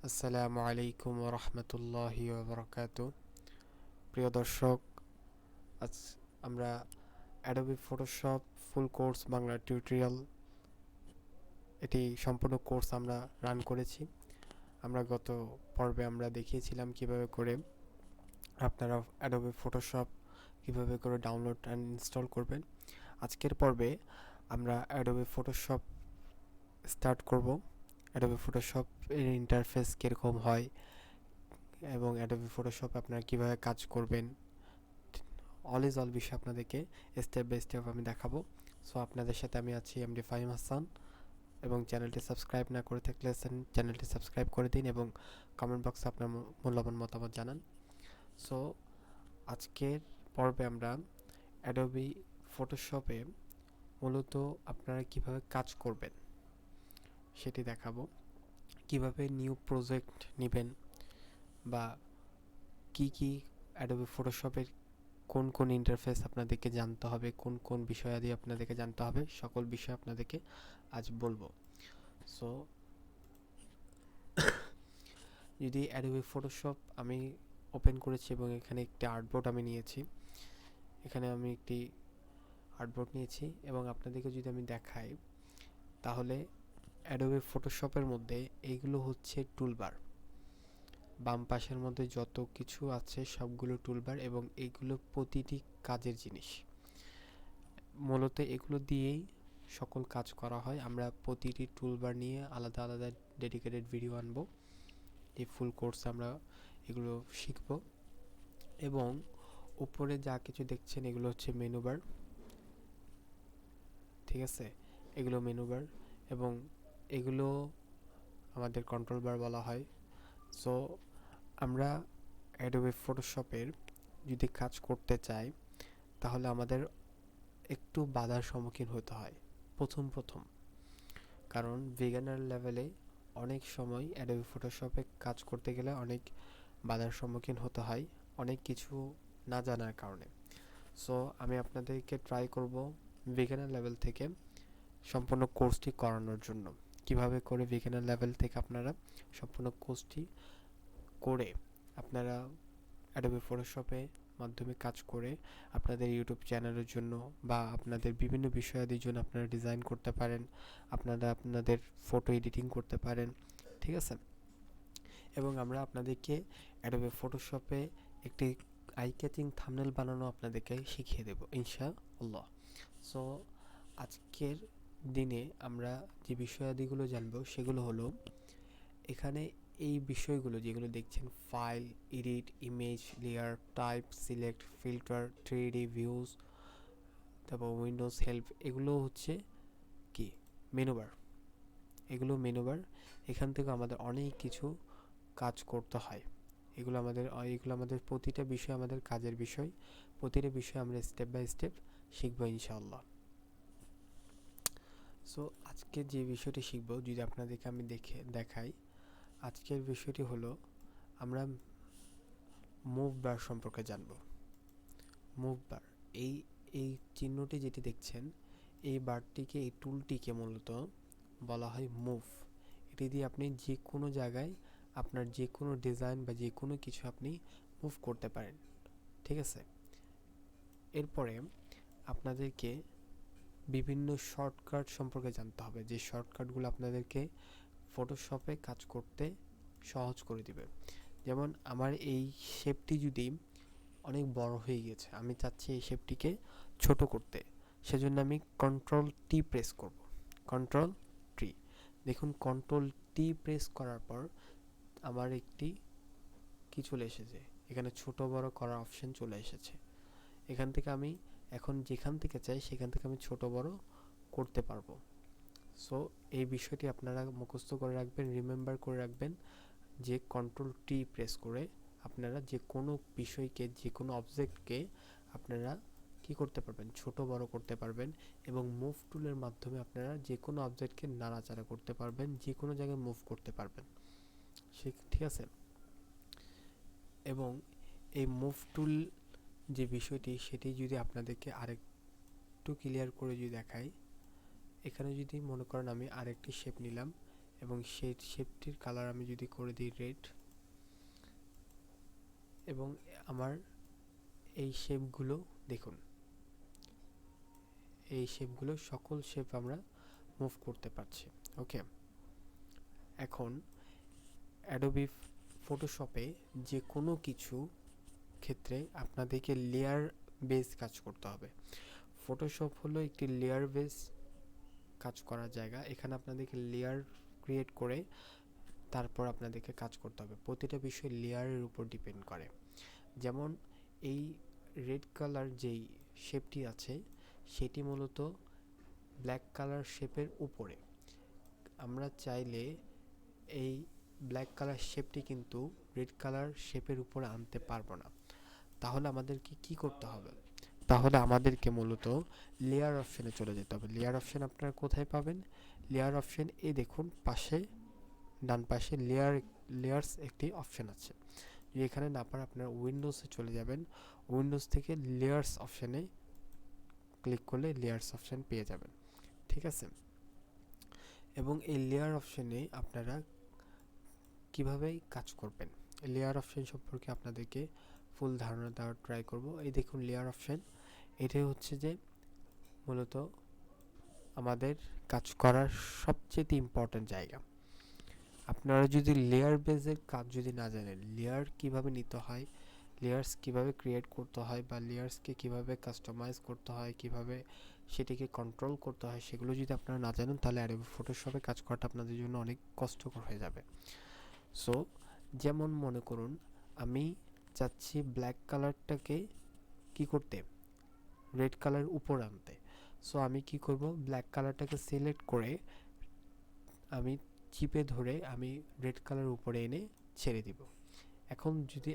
আসসালামু আলাইকুম ওয়া রাহমাতুল্লাহি ওয়া বারাকাতুহু। প্রিয় দর্শক, আজ আমরা Adobe Photoshop full course Bangla tutorial এটি সম্পূর্ণ কোর্স আমরা রান করেছি। আমরা গত পর্বে আমরা দেখিয়েছিলাম কিভাবে করে আপনারা অ্যাডোবি ফটোশপ কিভাবে করে ডাউনলোড অ্যান্ড ইনস্টল করবেন। আজকের পর্বে আমরা অ্যাডোবি ফটোশপ স্টার্ট করব। অ্যাডোবি ফটোশপ এর ইন্টারফেস কীরকম হয় এবং অ্যাডোবি ফটোশপ আপনারা কিভাবে কাজ করবেন, অল ইজ অল বিষয় আপনাদেরকে স্টেপ বাই স্টেপ আমি দেখাবো। সো আপনাদের সাথে আমি আছি এমডি ফাহিম হাসান, এবং চ্যানেলটি সাবস্ক্রাইব না করে থাকলে চ্যানেলটি সাবস্ক্রাইব করে দিন এবং কমেন্ট বক্সে আপনার মূল্যবান মতামত জানান। সো আজকের পর্বে আমরা অ্যাডোবি ফটোশপে মূলত আপনারা কিভাবে কাজ করবেন সেটি দেখাবো। কিভাবে নিউ প্রজেক্ট নেবেন বা কি কি অ্যাডোবি ফটোশপের কোন কোন ইন্টারফেস আপনাদেরকে জানতে হবে, কোন কোন বিষয়াদি আপনাদেরকে জানতে হবে, সকল বিষয় আপনাদেরকে আজ বলবো। সো যদি অ্যাডোবি ফটোশপ আমি ওপেন করেছি এবং এখানে একটি আর্টবোর্ড আমি নিয়েছি, এখানে আমি একটি আর্টবোর্ড নিয়েছি এবং আপনাদেরকে যদি আমি দেখাই তাহলে অ্যাডোবি ফটোশপের মধ্যে এইগুলো হচ্ছে টুলবার। বাম পাশের মধ্যে যত কিছু আছে সবগুলো টুলবার এবং এইগুলো প্রতিটি কাজের জিনিস। মূলত এগুলো দিয়েই সকল কাজ করা হয়। আমরা প্রতিটি টুলবার নিয়ে আলাদা আলাদা ডেডিকেটেড ভিডিও আনবো। এই ফুল কোর্সে আমরা এগুলো শিখব। এবং উপরে যা কিছু দেখছেন এগুলো হচ্ছে মেনু বার, ঠিক আছে? এগুলো মেনু বার এবং এগুলো আমাদের কন্ট্রোল বার বলা হয়। সো আমরা অ্যাডোবি ফটোশপের যদি কাজ করতে চাই তাহলে আমাদের একটু বাধার সম্মুখীন হতে হয় প্রথম, কারণ বিগিনার লেভেলে অনেক সময় অ্যাডোবি ফটোশপে কাজ করতে গেলে অনেক বাধার সম্মুখীন হতে হয়, অনেক কিছু না জানার কারণে। সো আমি আপনাদেরকে ট্রাই করব বিগিনার লেভেল থেকে সম্পূর্ণ কোর্সটি করানোর জন্য। কিভাবে করে বিগিনার লেভেল থেকে আপনারা সম্পূর্ণ কোর্সটি করে আপনারা অ্যাডোবি ফটোশপে মাধ্যমে কাজ করে আপনাদের ইউটিউব চ্যানেলের জন্য বা আপনাদের বিভিন্ন বিষয়াদির জন্য আপনারা ডিজাইন করতে পারেন, আপনারা আপনাদের ফটো এডিটিং করতে পারেন, ঠিক আছে? এবং আমরা আপনাদেরকে অ্যাডোবি ফটোশপে একটি আই ক্যাচিং থাম্বনেল বানানো আপনাদেরকে শিখিয়ে দেব ইনশাআল্লাহ। সো আজকের দিনে আমরা যে বিষয়াদিগুলো জানবো সেগুলো হলো, এখানে এই বিষয়গুলো যেগুলো দেখছেন, file, edit, image, layer, type, select, filter, 3D views, তারপর উইন্ডোজ হেল্প, এগুলো হচ্ছে কি মেনু বার। এগুলো মেনু বার। এখান থেকে আমাদের অনেক কিছু কাজ করতে হয়। এগুলো আমাদের প্রতিটা বিষয় আমাদের কাজের বিষয়। প্রতিটা বিষয় আমরা স্টেপ বাই স্টেপ শিখবো ইনশাআল্লাহ। সো আজকে যে বিষয়টি শিখবো, যদি আপনাদেরকে আমি দেখাই, আজকের বিষয়টি হলো আমরা মুভ বার সম্পর্কে জানব। মুভ বার, এই এই চিহ্নটি যেটি দেখছেন, এই বারটিকে, এই টুলটিকে মূলত বলা হয় মুভ। এটি দিয়ে আপনি যে কোনো জায়গায় আপনার যে কোনো ডিজাইন বা যে কোনো কিছু আপনি মুভ করতে পারেন, ঠিক আছে? এরপরে আপনাদেরকে বিভিন্ন শর্টকাট সম্পর্কে জানতে হবে, যে শর্টকাটগুলো আপনাদেরকে ফটোশপে কাজ করতে সহজ করে দিবে। যেমন আমার এই শেপটি যদি অনেক বড় হয়ে গেছে, আমি চাচ্ছি এই শেপটিকে ছোট করতে, সেজন্য আমি কন্ট্রোল টি প্রেস করব। কন্ট্রোল টি, দেখুন কন্ট্রোল টি প্রেস করার পর আমার একটি কি চলে এসেছে, এখানে ছোট বড় করার অপশন চলে এসেছে। এখান থেকে আমি এখন যেখান থেকে চাই সেখান থেকে আমি ছোট বড় করতে পারবো। সো এই বিষয়টি আপনারা মুখস্থ করে রাখবেন, রিমেম্বার করে রাখবেন, যে কন্ট্রোল টি প্রেস করে আপনারা যে কোনো বিষয়কে, যে কোনো অবজেক্টকে আপনারা কি করতে পারবেন, ছোট বড় করতে পারবেন। এবং মুভ টুলের মাধ্যমে আপনারা যে কোনো অবজেক্টকে নাড়াচাড়া করতে পারবেন, যে কোনো জায়গায় মুভ করতে পারবেন, ঠিক আছে? এবং এই মুভ টুল যে বিষয়টি, সেটি যদি আপনাদেরকে আরেকটু ক্লিয়ার করে যদি দেখাই, এখানে যদি মনে করেন আমি আরেকটি শেপ নিলাম এবং সেই শেপটির কালার আমি যদি করে দিই রেড, এবং আমার এই শেপগুলো দেখুন, এই শেপগুলো সকল শেপ আমরা মুভ করতে পারছি। ওকে, এখন অ্যাডোবি ফটোশপে যে কোনো কিছু ক্ষেত্রে আপনাদেরকে লেয়ার বেস কাজ করতে হবে। ফটোশপ হলো একটি লেয়ার বেস কাজ করার জায়গা। এখানে আপনাদেরকে লেয়ার ক্রিয়েট করে তারপর আপনাদেরকে কাজ করতে হবে। প্রতিটা বিষয় লেয়ারের উপর ডিপেন্ড করে। যেমন এই রেড কালার যেই শেপটি আছে সেটি মূলত ব্ল্যাক কালার শেপের উপরে। আমরা চাইলে এই ব্ল্যাক কালার শেপটি কিন্তু রেড কালার শেপের উপরে আনতে পারবো না। তাহলে আমাদেরকে কি করতে হবে? তাহলে আমাদেরকে মূলত লেয়ার অপশনে চলে যেতে হবে। লেয়ার অপশন আপনারা কোথায় পাবেন? লেয়ার অপশন এই দেখুন পাশে, ডান পাশে লেয়ার্স একটি অপশন আছে। যদি এখানে না পারে আপনারা উইন্ডোজে চলে যাবেন, উইন্ডোজ থেকে লেয়ার্স অপশনে ক্লিক করলে লেয়ার্স অপশন পেয়ে যাবেন। ঠিক আছে, এবং এই লেয়ার অপশনে আপনারা কিভাবে কাজ করবেন, লেয়ার অপশন সম্পর্কে আপনাদেরকে ফুল ধারণা দেওয়ার ট্রাই করব। এই দেখুন লেয়ার অপশন, এটাই হচ্ছে যে মূলত আমাদের কাজ করার সবচেয়ে ইম্পর্ট্যান্ট জায়গা। আপনারা যদি লেয়ার বেসের কাজ যদি না জানেন, লেয়ার কিভাবে নিতে হয়, লেয়ার্স কিভাবে ক্রিয়েট করতে হয়, বা লেয়ার্সকে কিভাবে কাস্টমাইজ করতে হয়, কিভাবে সেটিকে কন্ট্রোল করতে হয়, সেগুলো যদি আপনারা না জানেন তাহলে অ্যাডোবি ফটোশপে কাজ করাটা আপনাদের জন্য অনেক কষ্টকর হয়ে যাবে। সো যেমন মনে করুন আমি চাচ্ছি ব্ল্যাক কালারটাকে কি করতে, রেড কালার উপর আনতে। সো আমি কি করব, ব্ল্যাক কালারটাকে সিলেক্ট করে আমি চিপে ধরে আমি রেড কালার উপরে এনে ছেড়ে দিব। এখন যদি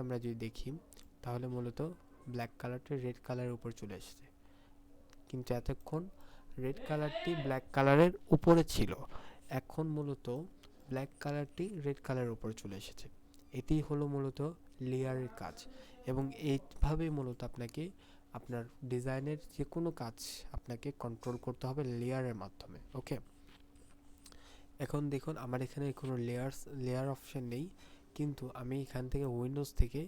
আমরা দেখি তাহলে মূলত ব্ল্যাক কালারটা রেড কালারের উপর চলে এসেছে, কিন্তু এতক্ষণ রেড কালারটি ব্ল্যাক কালারের উপরে ছিল, এখন মূলত ব্ল্যাক কালারটি রেড কালারের উপর চলে এসেছে। এটি হলো মূলত লেয়ারের কাজ, এবং এইভাবেই মূলত আপনাকে আপনার ডিজাইনের যে কোনো কাজ আপনাকে কন্ট্রোল করতে হবে লেয়ারের মাধ্যমে। ওকে, এখন দেখুন আমার এখানে কোনো লেয়ার অপশন নেই, কিন্তু আমি এখান থেকে উইন্ডোজ থেকে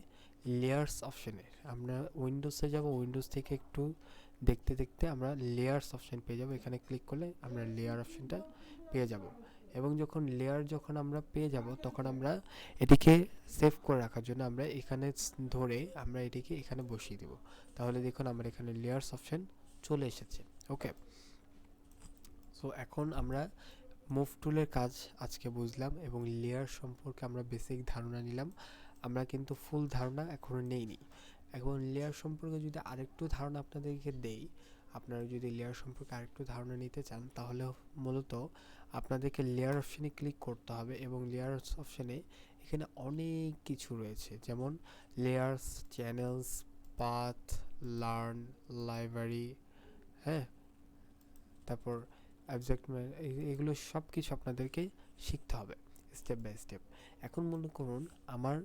লেয়ার্স অপশনে আমরা উইন্ডোজে যাব, উইন্ডোজ থেকে একটু দেখতে দেখতে আমরা লেয়ার্স অপশন পেয়ে যাব। এখানে ক্লিক করলে আমরা লেয়ার অপশনটা পেয়ে যাব, এবং যখন আমরা পেয়ে যাব তখন আমরা এটিকে সেভ করে রাখার জন্য আমরা এখানে ধরে আমরা এটিকে এখানে বসিয়ে দেব। তাহলে দেখুন আমার এখানে লেয়ার্স অপশন চলে এসেছে। ওকে, সো এখন আমরা মুভ টুলের কাজ আজকে বুঝলাম, এবং লেয়ার সম্পর্কে আমরা বেসিক ধারণা নিলাম। আমরা কিন্তু ফুল ধারণা এখনো নেইনি। এখন লেয়ার সম্পর্কে যদি আরেকটু ধারণা আপনাদেরকে দেই, আপনারা যদি লেয়ার সম্পর্কে আরেকটু ধারণা নিতে চান তাহলে মূলত আপনাদেরকে লেয়ার অপশনে ক্লিক করতে হবে, এবং লেয়ার অপশনে এখানে অনেক কিছু রয়েছে, যেমন layers, channels, path, learn, library, হ্যাঁ, তারপর অবজেক্ট, এগুলো সব কিছু আপনাদেরকে শিখতে হবে স্টেপ বাই স্টেপ। এখন মনে করুন আমার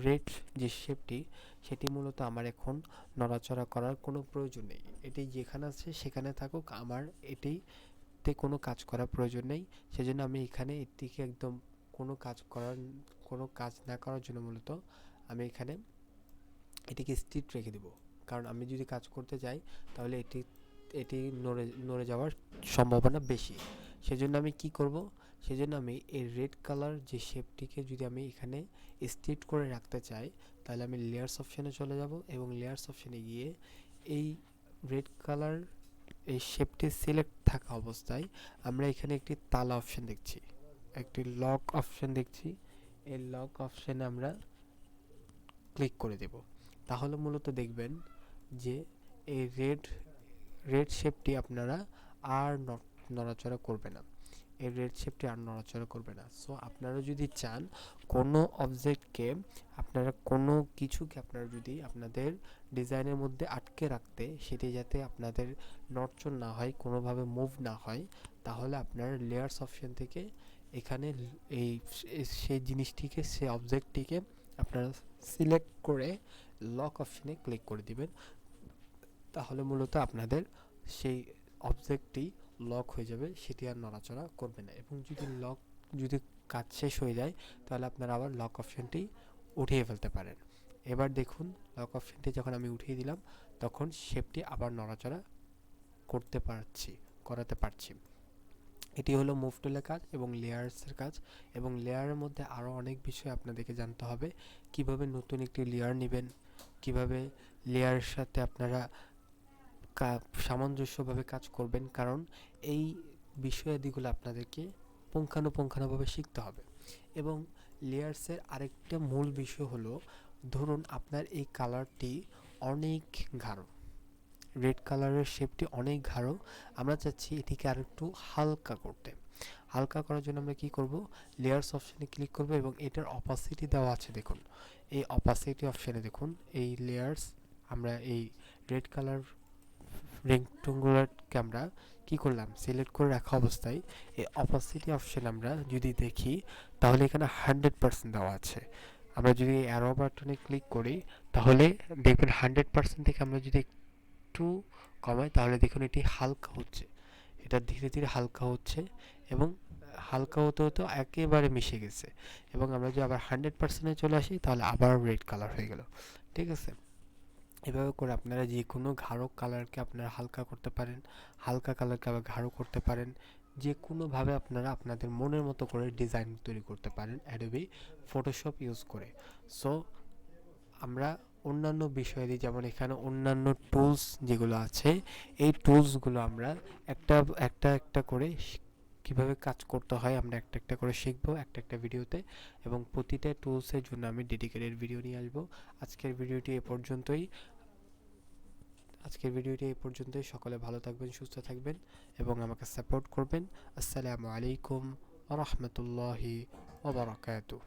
রেড যে শেপটি সেটি মূলত আমার এখন নড়াচড়া করার কোনো প্রয়োজন নেই, এটি যেখানে আছে সেখানে থাকুক, আমার এটিতে কোনো কাজ করার প্রয়োজন নেই। সেজন্য আমি এখানে এটিকে একদম কোনো কাজ না করার জন্য মূলত আমি এখানে এটিকে স্থির রেখে দেব, কারণ আমি যদি কাজ করতে যাই তাহলে এটি নড়ে যাওয়ার সম্ভাবনা বেশি। সেজন্য আমি কি করব, সেজন্য আমি এই রেড কালার যে শেপটিকে যদি আমি এখানে স্থির করে রাখতে চাই তাহলে আমি লেয়ার্স অপশনে চলে যাব, এবং লেয়ার্স অপশনে গিয়ে এই রেড কালার এই শেপটি সিলেক্ট থাকা অবস্থায় আমরা এখানে একটি তালা অপশন দেখছি, একটি লক অপশন দেখছি, এই লক অপশনে আমরা ক্লিক করে দেব। তাহলে মূলত দেখবেন যে এই রেড শেপটি আপনারা আর নড়াচড়া করবে না, এই রেড শেপটি আর নড়াচড়া করবে না। সো আপনারা যদি চান কোনো অবজেক্টকে, আপনারা কোনো কিছুকে আপনারা যদি আপনাদের ডিজাইনের মধ্যে আটকে রাখতে, সেটি যাতে আপনাদের নড়চড় না হয়, কোনোভাবে মুভ না হয়, তাহলে আপনারা লেয়ার্স অপশন থেকে এখানে এই সেই জিনিসটিকে, সেই অবজেক্টটিকে আপনারা সিলেক্ট করে লক অপশনে ক্লিক করে দিবেন। তাহলে মূলত আপনাদের সেই অবজেক্টটি লক হয়ে যাবে, সেটি আর নড়াচড়া করবে না। এবং যদি কাজ শেষ হয়ে যায় তাহলে আপনারা আবার লক অপশনটি উঠিয়ে ফেলতে পারেন। এবার দেখুন লক অপশনটি যখন আমি উঠিয়ে দিলাম তখন শেপটি আবার নড়াচড়া করাতে পারছি। এটি হলো মুভ টুলের কাজ এবং লেয়ার্সের কাজ। এবং লেয়ারের মধ্যে আরও অনেক বিষয় আপনাদেরকে জানতে হবে। কিভাবে নতুন একটি লেয়ার নেবেন, কিভাবে লেয়ারের সাথে আপনারা সামঞ্জস্যভাবে কাজ করবেন, কারণ এই বিষয়াদিগুলো আপনাদেরকে পুঙ্খানুপুঙ্খানুভাবে শিখতে হবে। এবং লেয়ার্সের আরেকটা মূল বিষয় হলো, ধরুন আপনার এই কালারটি অনেক গাঢ়, রেড কালারের শেপটি অনেক গাঢ়, আমরা চাচ্ছি এটিকে আরেকটু হালকা করতে। হালকা করার জন্য আমরা কি করব, লেয়ার্স অপশানে ক্লিক করব এবং এটার অপাসিটি দেওয়া আছে দেখুন। এই অপাসিটি অপশানে দেখুন, এই লেয়ার্স আমরা এই রেড কালার রেক্ট্যাঙ্গুলারকে আমরা কি করলাম, সিলেক্ট করে রাখা অবস্থায় এই অপাসিটি অপশন আমরা যদি দেখি তাহলে এখানে 100% দেওয়া আছে। আমরা যদি অ্যারো বাটনে ক্লিক করি তাহলে দেখবেন 100% থেকে আমরা যদি একটু কমাই তাহলে দেখুন এটি হালকা হচ্ছে, এটা ধীরে ধীরে হালকা হচ্ছে এবং হালকা হতে হতে একেবারে মিশে গেছে। এবং আমরা যদি আবার 100%-এ চলে আসি তাহলে আবার রেড কালার হয়ে গেল। ঠিক আছে, এভাবে করে আপনারা যে কোনো গাঢ় কালারকে আপনারা হালকা করতে পারেন, হালকা কালারকে আবার গাঢ় করতে পারেন। যে কোনোভাবে আপনারা আপনাদের মনের মতো করে ডিজাইন তৈরি করতে পারেন অ্যাডোবি ফটোশপ ইউজ করে। সো আমরা অন্যান্য বিষয়াদি, যেমন এখানে অন্যান্য টুলস যেগুলো আছে, এই টুলসগুলো আমরা একটা একটা একটা করে কীভাবে কাজ করতে হয় আমরা একটা একটা করে শিখবো একটা ভিডিওতে। এবং প্রতিটা টুলসের জন্য আমি ডেডিকেটেড ভিডিও নিয়ে আসবো। আজকের ভিডিওটি এই পর্যন্তই। সকলে ভালো থাকবেন, সুস্থ থাকবেন এবং আমাকে সাপোর্ট করবেন। আসসালামু আলাইকুম ওয়া রাহমাতুল্লাহি ওয়া বারাকাতুহু।